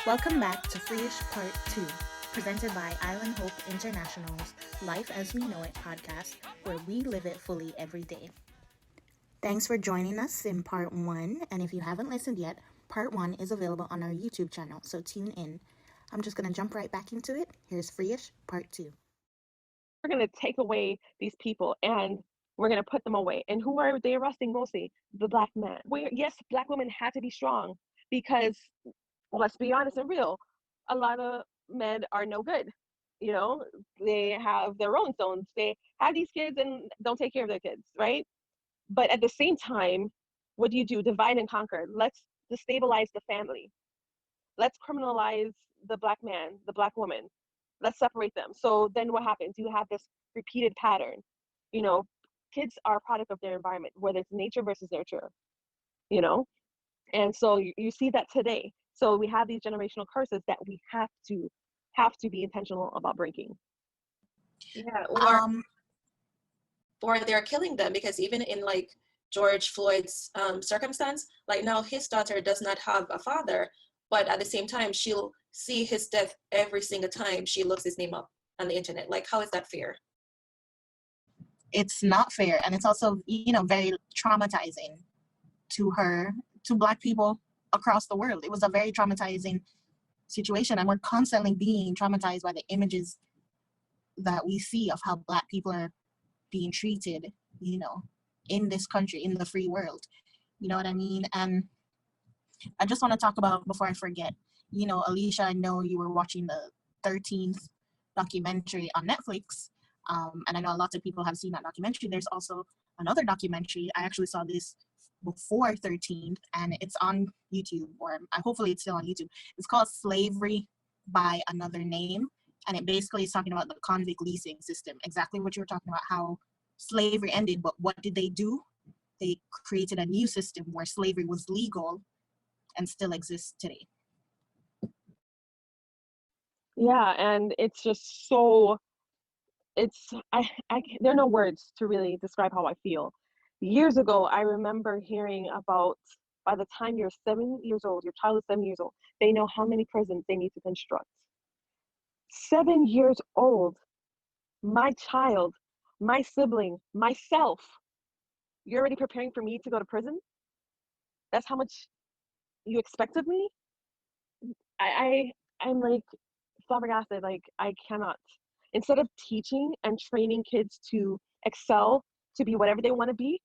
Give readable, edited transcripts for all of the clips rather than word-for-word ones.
Welcome back to Freeish Part 2, presented by Island Hope International's Life as We Know It podcast, where we live it fully every day. Thanks for joining us in Part 1, and if you haven't listened yet, Part 1 is available on our YouTube channel, so tune in. I'm just going to jump right back into it. Here's Freeish Part 2. We're going to take away these people and we're going to put them away. And who are they arresting mostly? The Black men. Yes, Black women have to be strong because, let's be honest and real, a lot of men are no good. You know, they have their own zones. They have these kids and don't take care of their kids, right? But at the same time, what do? Divide and conquer. Let's destabilize the family. Let's criminalize the Black man, the Black woman. Let's separate them. So then what happens? You have this repeated pattern. You know, kids are a product of their environment, whether it's nature versus nurture, you know? And so you see that today. So we have these generational curses that we have to be intentional about breaking. Yeah, or they're killing them, because even in like George Floyd's circumstance, like now his daughter does not have a father, but at the same time she'll see his death every single time she looks his name up on the internet. Like, how is that fair? It's not fair, and it's also, very traumatizing to Black people across the world. It was a very traumatizing situation, and we're constantly being traumatized by the images that we see of how Black people are being treated, in this country, in the free world. You know what I mean? And I just want to talk about, before I forget, Alicia, I know you were watching the 13th documentary on Netflix, and I know a lot of people have seen that documentary. There's also another documentary. I actually saw this before 13th, and it's on YouTube, or hopefully it's still on YouTube. It's called Slavery by Another Name, and it basically is talking about the convict leasing system, exactly what you were talking about, how slavery ended, but what did they do? They created a new system where slavery was legal and still exists today. Yeah, and it's just so, there are no words to really describe how I feel. Years ago, I remember hearing about, by the time you're 7 years old, your child is 7 years old, they know how many prisons they need to construct. 7 years old, my child, my sibling, myself, you're already preparing for me to go to prison? That's how much you expect of me? I'm like flabbergasted. Like, I cannot. Instead of teaching and training kids to excel, to be whatever they want to be,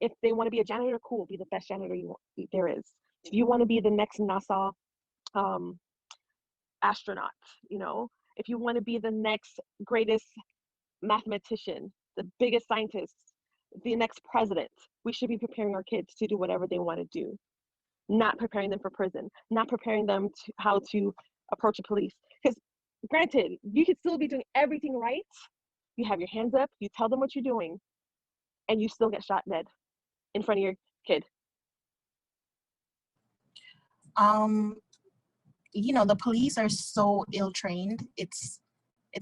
if they want to be a janitor, cool, be the best janitor there is. If you want to be the next NASA astronaut, if you want to be the next greatest mathematician, the biggest scientist, the next president, we should be preparing our kids to do whatever they want to do, not preparing them for prison, not preparing them to how to approach a police. Because granted, you could still be doing everything right. You have your hands up, you tell them what you're doing, and you still get shot dead in front of your kid. The police are so ill-trained. It's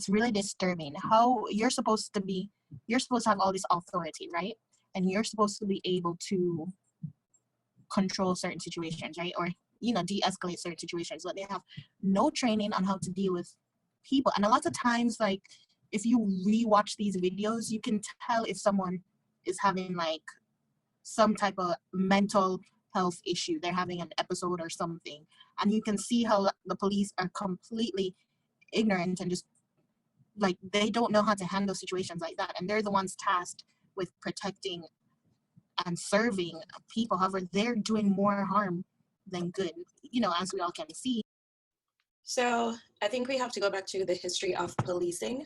really disturbing how you're supposed to have all this authority, right? And you're supposed to be able to control certain situations, right? Or, de-escalate certain situations, but they have no training on how to deal with people. And a lot of times, like, if you rewatch these videos, you can tell if someone is having like some type of mental health issue. They're having an episode or something. And you can see how the police are completely ignorant and just like they don't know how to handle situations like that. And they're the ones tasked with protecting and serving people. However, they're doing more harm than good, as we all can see. So I think we have to go back to the history of policing.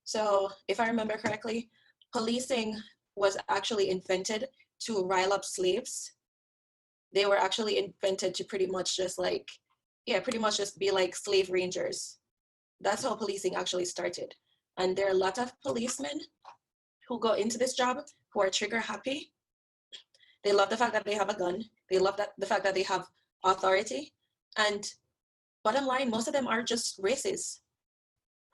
So if I remember correctly, policing was actually invented to rile up slaves. They were actually invented to pretty much just be like slave rangers. That's how policing actually started. And there are a lot of policemen who go into this job who are trigger happy. They love the fact that they have a gun. They love the fact that they have authority. And bottom line, most of them are just racists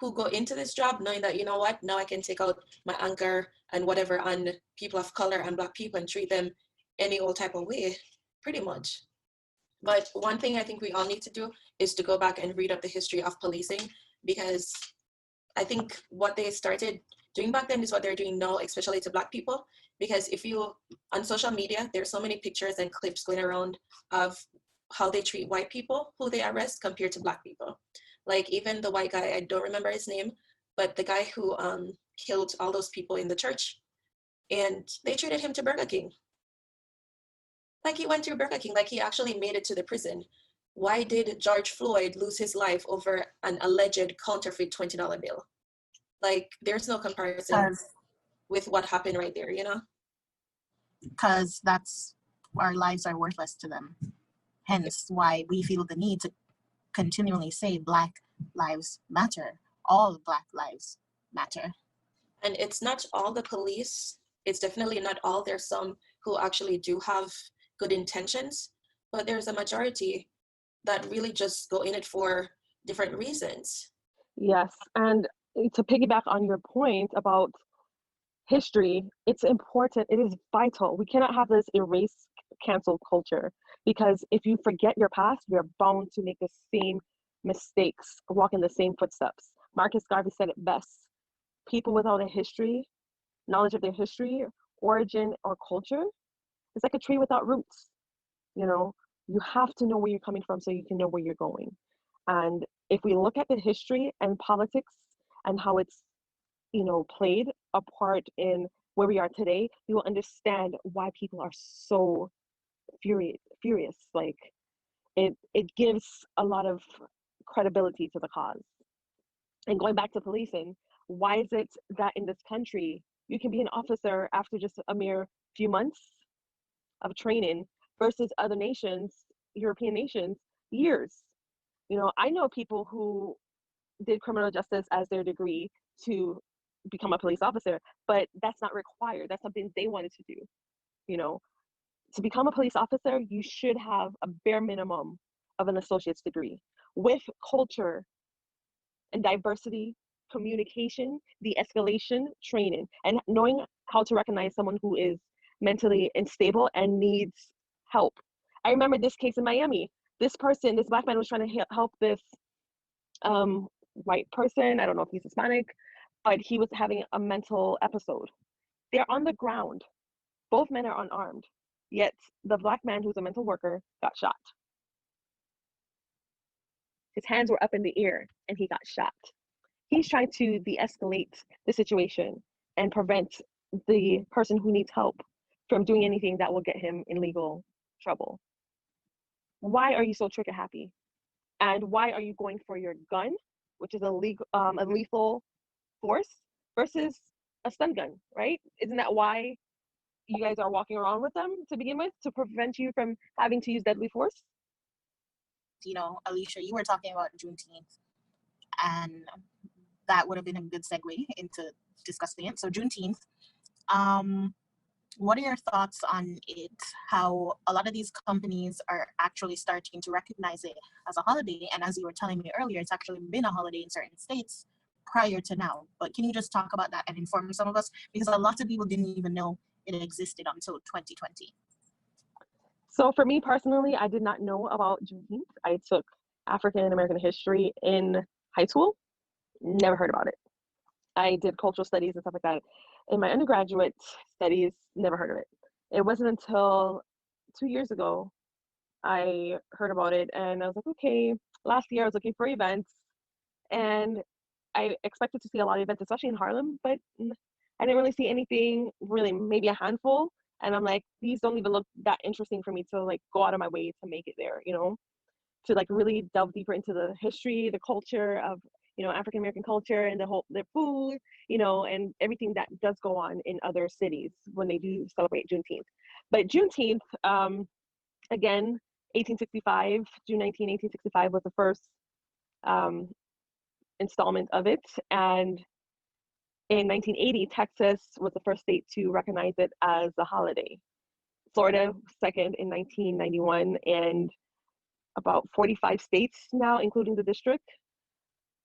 who go into this job knowing that, now I can take out my anger and whatever on people of color and Black people and treat them any old type of way, pretty much. But one thing I think we all need to do is to go back and read up the history of policing, because I think what they started doing back then is what they're doing now, especially to Black people. Because if you, on social media, there's so many pictures and clips going around of how they treat white people who they arrest compared to Black people. Like even the white guy, I don't remember his name, but the guy who killed all those people in the church, and they treated him to Burger King. Like he went through Burger King, like he actually made it to the prison. Why did George Floyd lose his life over an alleged counterfeit $20 bill? Like there's no comparison with what happened right there, you know? Because that's, our lives are worthless to them. Hence why we feel the need to continually say Black lives matter. All Black lives matter. And it's not all the police. It's definitely not all. There's some who actually do have good intentions, but there's a majority that really just go in it for different reasons. Yes, and to piggyback on your point about history, it's important, it is vital. We cannot have this erase cancel culture, because if you forget your past, you're bound to make the same mistakes, walk in the same footsteps. Marcus Garvey said it best: people without a history, knowledge of their history, origin, or culture, it's like a tree without roots. You know, you have to know where you're coming from so you can know where you're going. And if we look at the history and politics and how it's, you know, played a part in where we are today, you will understand why people are so furious. Like it gives a lot of credibility to the cause. And going back to policing, why is it that in this country you can be an officer after just a mere few months of training versus other nations, European nations, years? You know, I know people who did criminal justice as their degree to become a police officer, but that's not required. That's something they wanted to do. You know, to become a police officer, you should have a bare minimum of an associate's degree with culture and diversity, communication, de-escalation training, and knowing how to recognize someone who is mentally unstable and needs help. I remember this case in Miami. This person, this Black man, was trying to help this white person. I don't know if he's Hispanic, but he was having a mental episode. They're on the ground. Both men are unarmed. Yet the Black man, who's a mental worker, got shot. His hands were up in the air and he got shot. He's trying to de-escalate the situation and prevent the person who needs help from doing anything that will get him in legal trouble. Why are you so trigger happy? And why are you going for your gun, which is a lethal force, versus a stun gun, right? Isn't that why you guys are walking around with them to begin with, to prevent you from having to use deadly force? You know, Alicia, you were talking about Juneteenth, and that would have been a good segue into discussing it. So Juneteenth, what are your thoughts on it? How a lot of these companies are actually starting to recognize it as a holiday, and as you were telling me earlier, it's actually been a holiday in certain states prior to now. But can you just talk about that and inform some of us, because a lot of people didn't even know it existed until 2020. So for me personally, I did not know about Juneteenth. I took African American history in high school, never heard about it. I did cultural studies and stuff like that. In my undergraduate studies, never heard of it. It wasn't until 2 years ago I heard about it, and I was like, okay. Last year I was looking for events, and I expected to see a lot of events, especially in Harlem, but I didn't really see anything, really, maybe a handful. And I'm like, these don't even look that interesting for me to like go out of my way to make it there, you know, to like really delve deeper into the history, the culture of, you know, African American culture, and their food, you know, and everything that does go on in other cities when they do celebrate Juneteenth. But Juneteenth, again, 1865, June 19, 1865 was the first installment of it. And in 1980, Texas was the first state to recognize it as a holiday. Florida, second in 1991, and about 45 states now, including the district,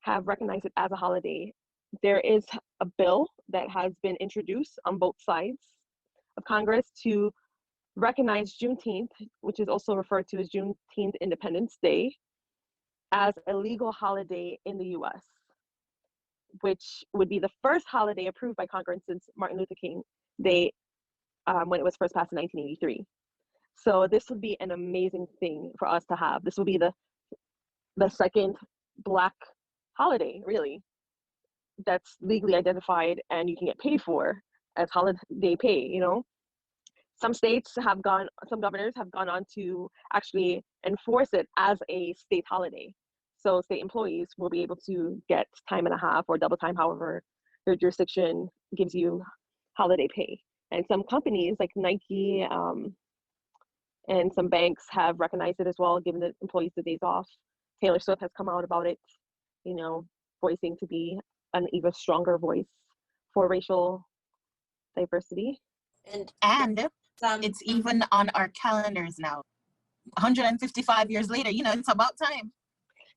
have recognized it as a holiday. There is a bill that has been introduced on both sides of Congress to recognized Juneteenth, which is also referred to as Juneteenth Independence Day, as a legal holiday in the US, which would be the first holiday approved by Congress since Martin Luther King Day, when it was first passed in 1983. So this would be an amazing thing for us to have. This will be the second Black holiday, really, that's legally identified and you can get paid for as holiday pay, you know. Some governors have gone on to actually enforce it as a state holiday. So state employees will be able to get time and a half or double time, however their jurisdiction gives you holiday pay. And some companies like Nike and some banks have recognized it as well, giving the employees the days off. Taylor Swift has come out about it, you know, voicing to be an even stronger voice for racial diversity. And it's even on our calendars now. 155 years later, you know, it's about time.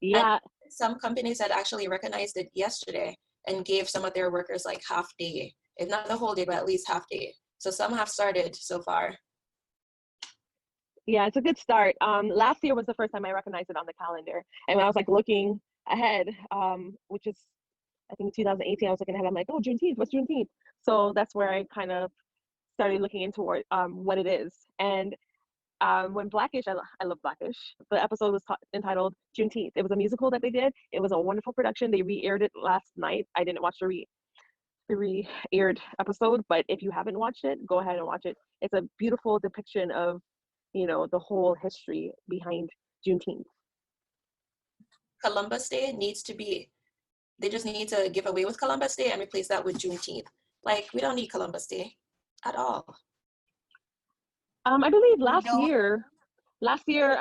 Yeah. And some companies had actually recognized it yesterday and gave some of their workers like half day, if not the whole day, but at least half day. So some have started so far. Yeah, it's a good start. Last year was the first time I recognized it on the calendar. And when I was like looking ahead, which is, I think 2018, I was looking ahead, I'm like, oh, Juneteenth, what's Juneteenth? So that's where I kind of started looking into what it is. And when Blackish, I love Blackish, the episode was entitled Juneteenth. It was a musical that they did. It was a wonderful production. They re-aired it last night. I didn't watch the re-aired episode, but if you haven't watched it, go ahead and watch it. It's a beautiful depiction of, you know, the whole history behind Juneteenth. Columbus Day needs to be, they just need to give away with Columbus Day and replace that with Juneteenth. Like, we don't need Columbus Day at all. I believe last year,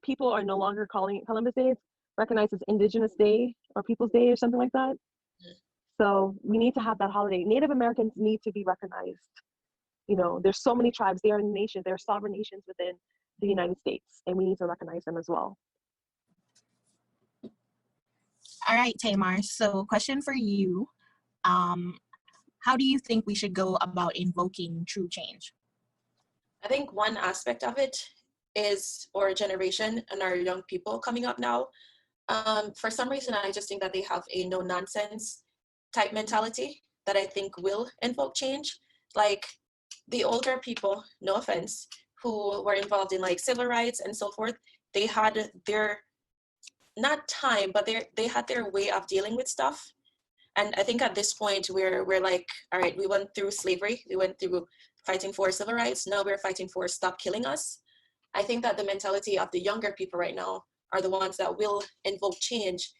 people are no longer calling it Columbus Day. It's recognized as Indigenous Day or People's Day or something like that. So we need to have that holiday. Native Americans need to be recognized. You know, there's so many tribes. They are nations. They are sovereign nations within the United States, and we need to recognize them as well. All right, Tamar. So question for you. How do you think we should go about invoking true change? I think one aspect of it is our generation and our young people coming up now. For some reason, I just think that they have a no-nonsense type mentality that I think will invoke change. Like the older people, no offense, who were involved in like civil rights and so forth, they had their, not time, but they had their way of dealing with stuff. And I think at this point we're like, all right, we went through slavery, we went through fighting for civil rights, now we're fighting for stop killing us. I think that the mentality of the younger people right now are the ones that will invoke change.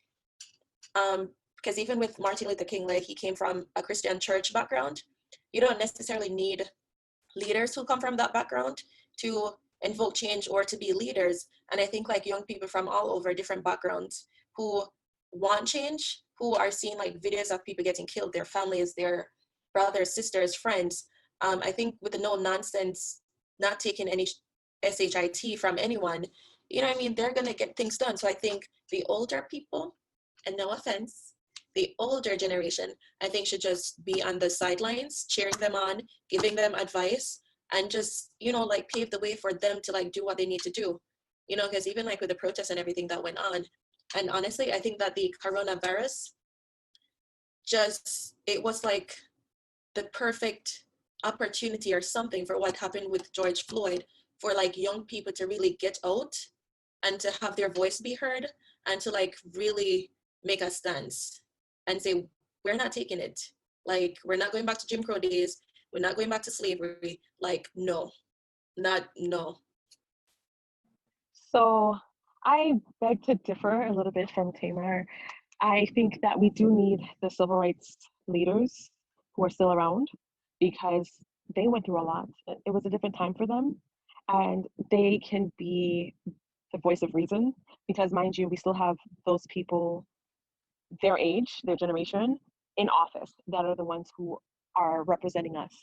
Because even with Martin Luther King, like he came from a Christian church background. You don't necessarily need leaders who come from that background to invoke change or to be leaders. And I think like young people from all over different backgrounds who want change, who are seeing like videos of people getting killed, their families, their brothers, sisters, friends. I think with the no nonsense, not taking any SHIT from anyone, you know what I mean? They're gonna get things done. So I think the older people, and no offense, the older generation, I think should just be on the sidelines, cheering them on, giving them advice, and just, you know, like pave the way for them to like do what they need to do. You know, because even like with the protests and everything that went on, and honestly, I think that the coronavirus it was like the perfect opportunity or something for what happened with George Floyd, for like young people to really get out and to have their voice be heard and to like really make a stance and say, we're not taking it. Like, we're not going back to Jim Crow days. We're not going back to slavery. Like, no. So I beg to differ a little bit from Tamar. I think that we do need the civil rights leaders who are still around because they went through a lot. It was a different time for them, and they can be the voice of reason because, mind you, we still have those people, their age, their generation, in office that are the ones who are representing us.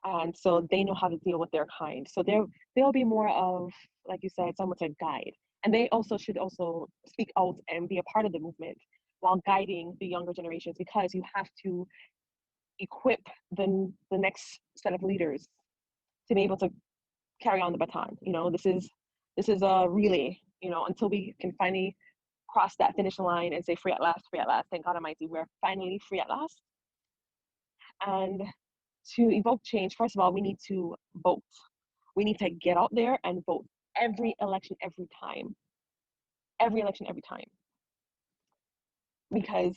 And so they know how to deal with their kind. So they'll be more of, like you said, someone to guide. And they also should also speak out and be a part of the movement while guiding the younger generations, because you have to equip the next set of leaders to be able to carry on the baton. This is a relay, until we can finally cross that finish line and say free at last, free at last. Thank God Almighty, we're finally free at last. And to evoke change, first of all, we need to vote. We need to get out there and vote every election, every time. Every election, every time. Because,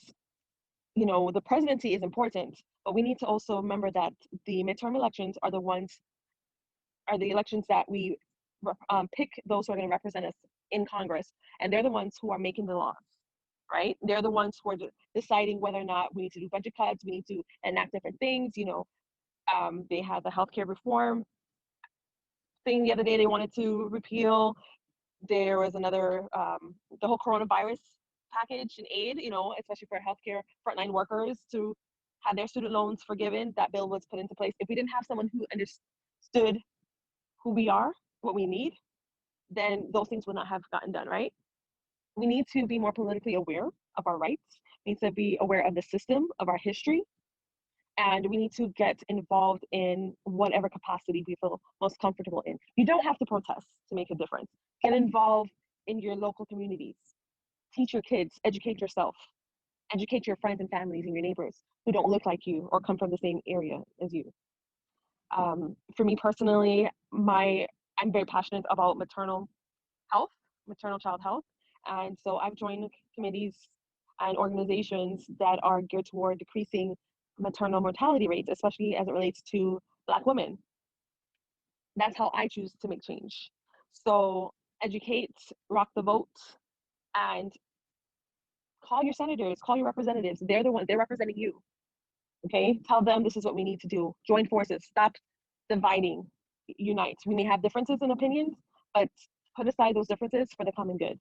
the presidency is important, but we need to also remember that the midterm elections are the elections that we pick those who are going to represent us in Congress, and they're the ones who are making the laws, right? They're the ones who are deciding whether or not we need to do budget cuts, we need to enact different things. They had the healthcare reform thing the other day they wanted to repeal. There was another, the whole coronavirus package and aid, especially for healthcare frontline workers to have their student loans forgiven. That bill was put into place. If we didn't have someone who understood who we are, what we need, then those things would not have gotten done, right? We need to be more politically aware of our rights. We need to be aware of the system, of our history, and we need to get involved in whatever capacity we feel most comfortable in. You don't have to protest to make a difference. Get involved in your local communities. Teach your kids, educate yourself, educate your friends and families and your neighbors who don't look like you or come from the same area as you. For me personally, I'm very passionate about maternal child health. And so I've joined committees and organizations that are geared toward decreasing maternal mortality rates, especially as it relates to Black women. That's how I choose to make change. So educate, rock the vote, and call your senators, call your representatives. They're the ones, they're representing you. Okay, tell them this is what we need to do. Join forces, stop dividing, unite. We may have differences in opinions, but put aside those differences for the common good.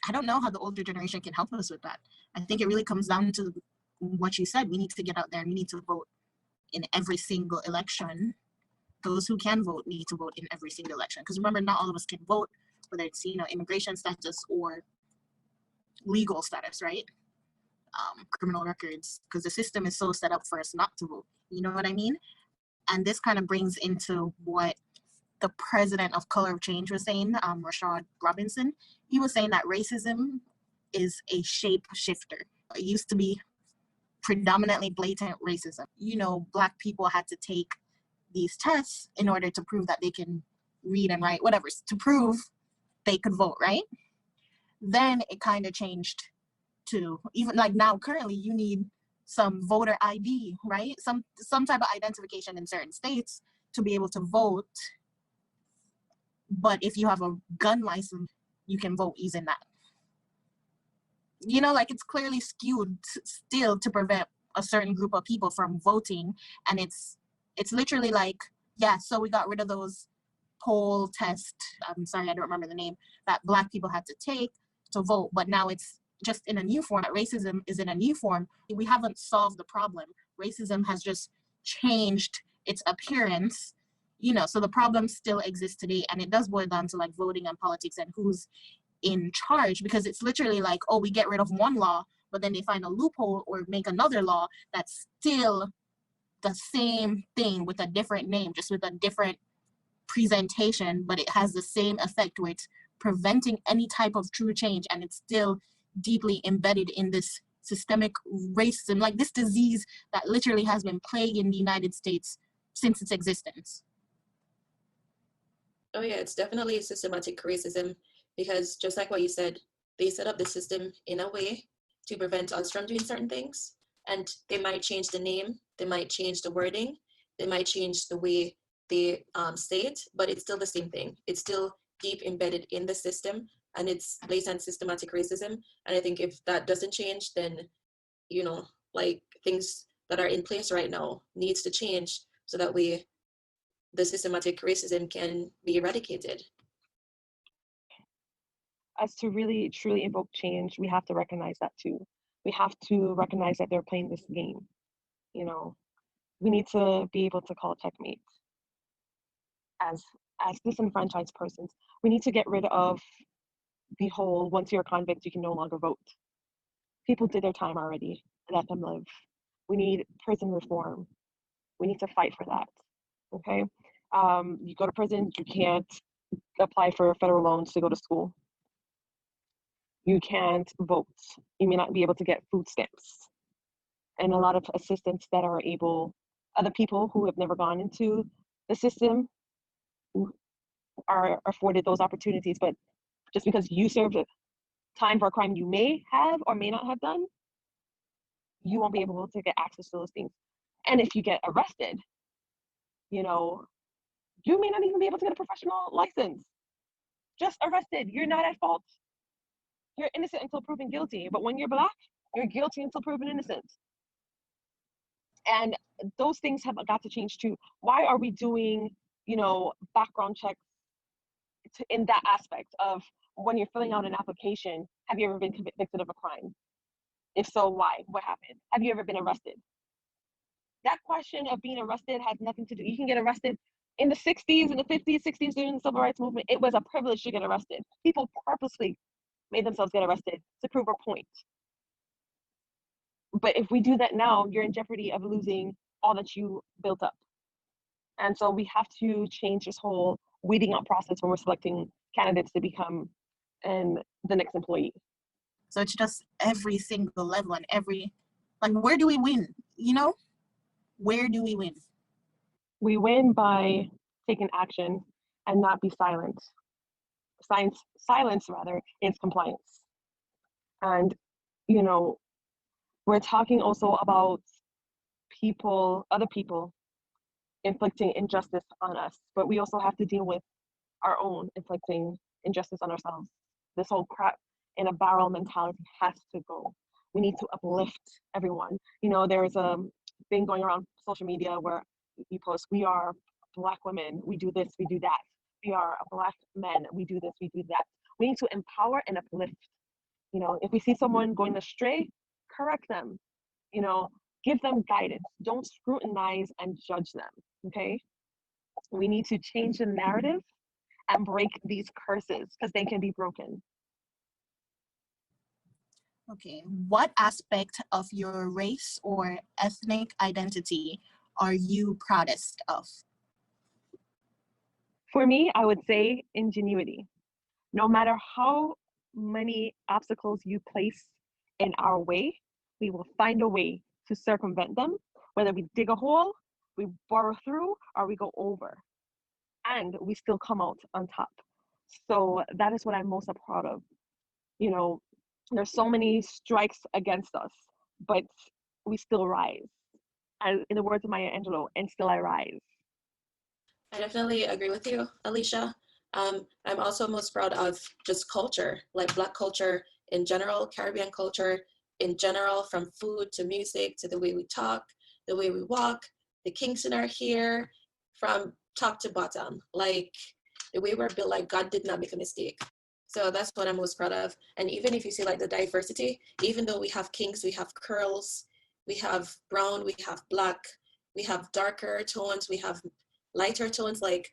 I don't know how the older generation can help us with that. I think it really comes down to what you said. We need to get out there and we need to vote in every single election. Those who can vote need to vote in every single election. Because remember, not all of us can vote, whether it's immigration status or legal status, right? Criminal records, because the system is so set up for us not to vote. You know what I mean? And this kind of brings into what the president of Color of Change was saying, Rashad Robinson. He was saying that racism is a shape shifter. It used to be predominantly blatant racism. Black people had to take these tests in order to prove that they can read and write, whatever, to prove they could vote, right? Then it kind of changed to even like now currently you need some voter ID, right? Some type of identification in certain states to be able to vote. But if you have a gun license, you can vote using that. It's clearly skewed still to prevent a certain group of people from voting. And it's literally like, yeah, so we got rid of those poll test, I'm sorry, I don't remember the name, that Black people had to take to vote. But now it's just in a new form. Racism is in a new form. We haven't solved the problem. Racism has just changed its appearance. So the problem still exists today, and it does boil down to like voting and politics and who's in charge, because it's literally like, oh, we get rid of one law, but then they find a loophole or make another law that's still the same thing with a different name, just with a different presentation, but it has the same effect where it's preventing any type of true change, and it's still deeply embedded in this systemic racism, like this disease that literally has been plaguing the United States since its existence. Oh yeah, it's definitely systematic racism, because just like what you said, they set up the system in a way to prevent us from doing certain things. And they might change the name, they might change the wording, they might change the way they say it, but it's still the same thing. It's still deep embedded in the system, and it's blatant systematic racism. And I think if that doesn't change, then, like things that are in place right now needs to change so that the systematic racism can be eradicated. As to really truly invoke change, we have to recognize that too. We have to recognize that they're playing this game. We need to be able to call checkmate as disenfranchised persons. We need to get rid of the whole once you're a convict you can no longer vote. People did their time already. Let them live. We need prison reform. We need to fight for that. Okay. You go to prison, you can't apply for federal loans to go to school. You can't vote. You may not be able to get food stamps. And a lot of assistants that are able, other people who have never gone into the system are afforded those opportunities. But just because you served time for a crime you may have or may not have done, you won't be able to get access to those things. And if you get arrested, you know, you may not even be able to get a professional license. Just arrested, you're not at fault. You're innocent until proven guilty. But when you're Black, you're guilty until proven innocent. And those things have got to change too. Why are we doing, background checks in that aspect of when you're filling out an application? Have you ever been convicted of a crime? If so, why? What happened? Have you ever been arrested? That question of being arrested has nothing to do. You can get arrested in the 60s, in the 50s, 60s during the civil rights movement. It was a privilege to get arrested. People purposely made themselves get arrested to prove a point. But if we do that now, you're in jeopardy of losing all that you built up. And so we have to change this whole weeding out process when we're selecting candidates to become the next employee. So it's just every single level and where do we win? Where do we win? We win by taking action and not be silent. Silence rather is compliance. And, we're talking also about other people inflicting injustice on us, but we also have to deal with our own inflicting injustice on ourselves. This whole crap in a barrel mentality has to go. We need to uplift everyone. There's a thing going around social media where you post, we are Black women, we do this, we do that. We are Black men, we do this, we do that. We need to empower and uplift. If we see someone going astray, correct them. Give them guidance. Don't scrutinize and judge them. Okay? We need to change the narrative and break these curses because they can be broken. Okay. What aspect of your race or ethnic identity are you proudest of? For me, I would say ingenuity. No matter how many obstacles you place in our way, we will find a way to circumvent them, whether we dig a hole, we burrow through, or we go over. And we still come out on top. So that is what I'm most proud of. There's so many strikes against us, but we still rise. And in the words of Maya Angelou, and still I rise. I definitely agree with you, Alicia. I'm also most proud of just culture, like Black culture in general, Caribbean culture in general, from food to music to the way we talk, the way we walk, the kinks in our hair, from top to bottom. Like the way we're built, like God did not make a mistake. So that's what I'm most proud of. And even if you see like the diversity, even though we have kinks, we have curls, we have brown, we have Black, we have darker tones, we have lighter tones, like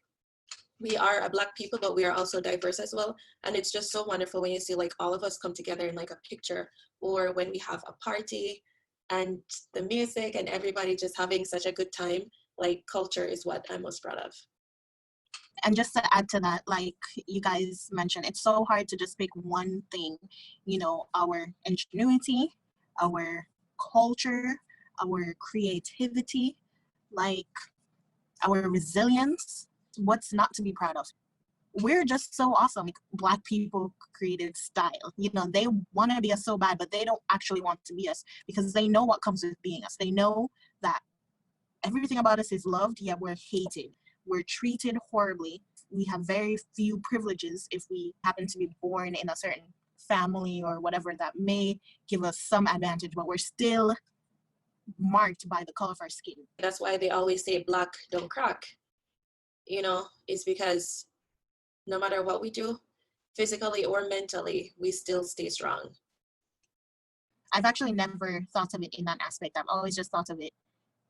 we are a Black people, but we are also diverse as well. And it's just so wonderful when you see like all of us come together in like a picture, or when we have a party and the music and everybody just having such a good time. Like culture is what I'm most proud of. And just to add to that, like you guys mentioned, it's so hard to just pick one thing. Our ingenuity, our culture, our creativity, like our resilience. What's not to be proud of? We're just so awesome. Black people created style. They want to be us so bad, but they don't actually want to be us because they know what comes with being us. They know that everything about us is loved, yet we're hated. We're treated horribly. We have very few privileges if we happen to be born in a certain family or whatever that may give us some advantage, but we're still marked by the color of our skin. That's why they always say Black don't crack. It's because no matter what we do, physically or mentally, we still stay strong. I've actually never thought of it in that aspect. I've always just thought of it,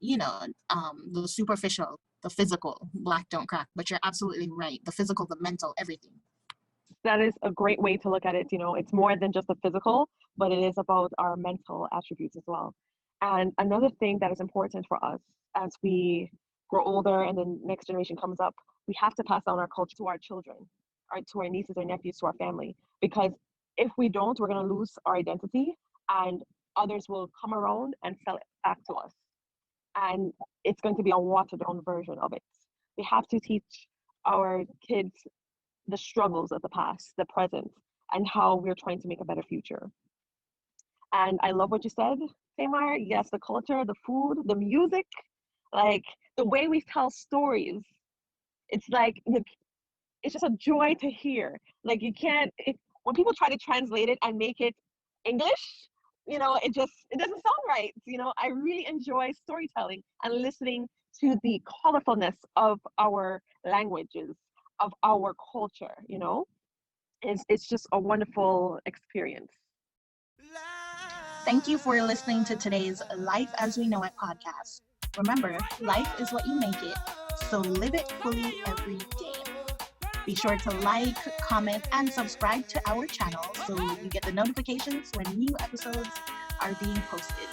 the superficial, the physical, Black don't crack. But you're absolutely right. The physical, the mental, everything. That is a great way to look at it. It's more than just the physical, but it is about our mental attributes as well. And another thing that is important for us as we grow older and the next generation comes up, we have to pass down our culture to our children, or to our nieces or nephews, to our family. Because if we don't, we're going to lose our identity, and others will come around and sell it back to us. And it's going to be a watered down version of it. We have to teach our kids the struggles of the past, the present, and how we're trying to make a better future. And I love what you said, Tamar. Yes, the culture, the food, the music, like the way we tell stories. It's like, it's just a joy to hear. Like you can't, when people try to translate it and make it English, it doesn't sound right. I really enjoy storytelling and listening to the colorfulness of our languages, of our culture. It's just a wonderful experience. Thank you for listening to today's Life as We Know It podcast. Remember, life is what you make it, so live it fully every day. Be sure to like, comment, and subscribe to our channel so you get the notifications when new episodes are being posted.